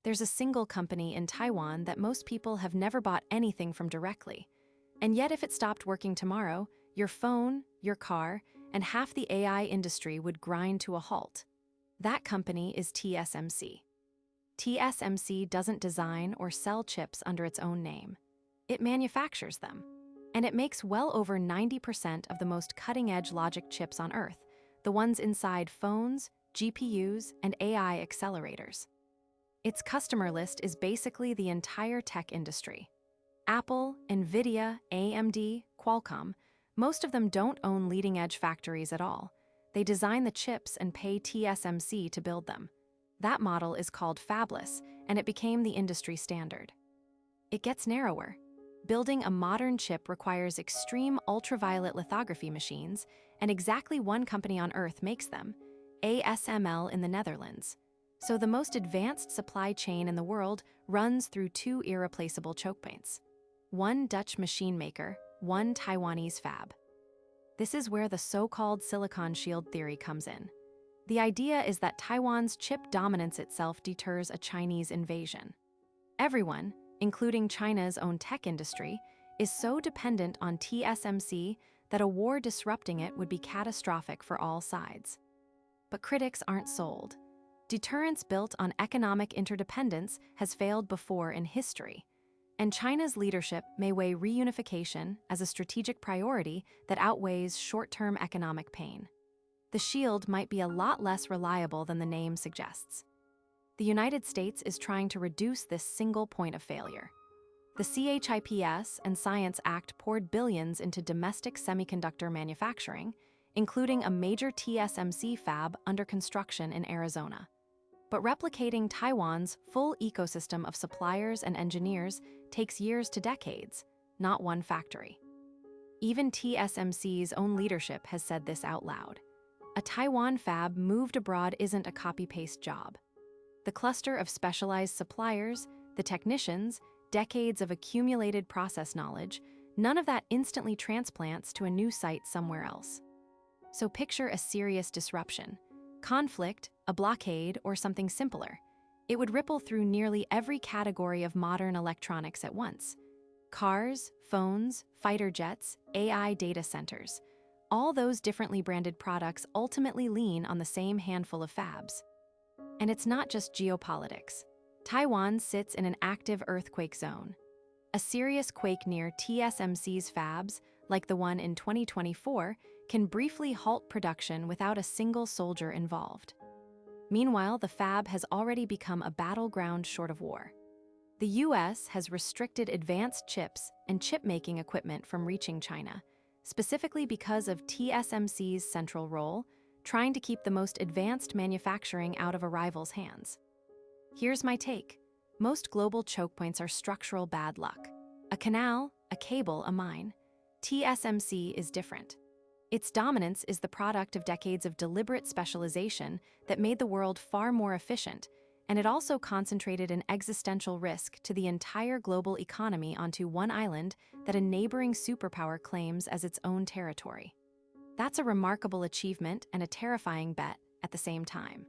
There's a single company in Taiwan that most people have never bought anything from directly. And yet if it stopped working tomorrow, your phone, your car, and half the AI industry would grind to a halt. That company is TSMC. TSMC doesn't design or sell chips under its own name. It manufactures them. And it makes well over 90% of the most cutting-edge logic chips on Earth, the ones inside phones, GPUs, and AI accelerators. Its customer list is basically the entire tech industry. Apple, Nvidia, AMD, Qualcomm, most of them don't own leading-edge factories at all. They design the chips and pay TSMC to build them. That model is called fabless, and it became the industry standard. It gets narrower. Building a modern chip requires extreme ultraviolet lithography machines, and exactly one company on Earth makes them, ASML in the Netherlands. So the most advanced supply chain in the world runs through two irreplaceable chokepoints. One Dutch machine maker, one Taiwanese fab. This is where the so-called silicon shield theory comes in. The idea is that Taiwan's chip dominance itself deters a Chinese invasion. Everyone, including China's own tech industry, is so dependent on TSMC that a war disrupting it would be catastrophic for all sides. But critics aren't sold. Deterrence built on economic interdependence has failed before in history, and China's leadership may weigh reunification as a strategic priority that outweighs short-term economic pain. The shield might be a lot less reliable than the name suggests. The United States is trying to reduce this single point of failure. The CHIPS and Science Act poured billions into domestic semiconductor manufacturing, including a major TSMC fab under construction in Arizona. But replicating Taiwan's full ecosystem of suppliers and engineers takes years to decades, not one factory. Even TSMC's own leadership has said this out loud. A Taiwan fab moved abroad isn't a copy-paste job. The cluster of specialized suppliers, the technicians, decades of accumulated process knowledge, none of that instantly transplants to a new site somewhere else. So picture a serious disruption. Conflict, a blockade, or something simpler. It would ripple through nearly every category of modern electronics at once. Cars, phones, fighter jets, AI data centers. All those differently branded products ultimately lean on the same handful of fabs. And it's not just geopolitics. Taiwan sits in an active earthquake zone. A serious quake near TSMC's fabs, like the one in 2024, can briefly halt production without a single soldier involved. Meanwhile, the fab has already become a battleground short of war. The US has restricted advanced chips and chip-making equipment from reaching China, specifically because of TSMC's central role, trying to keep the most advanced manufacturing out of a rival's hands. Here's my take. Most global choke points are structural bad luck. A canal, a cable, a mine. TSMC is different. Its dominance is the product of decades of deliberate specialization that made the world far more efficient, and it also concentrated an existential risk to the entire global economy onto one island that a neighboring superpower claims as its own territory. That's a remarkable achievement and a terrifying bet at the same time.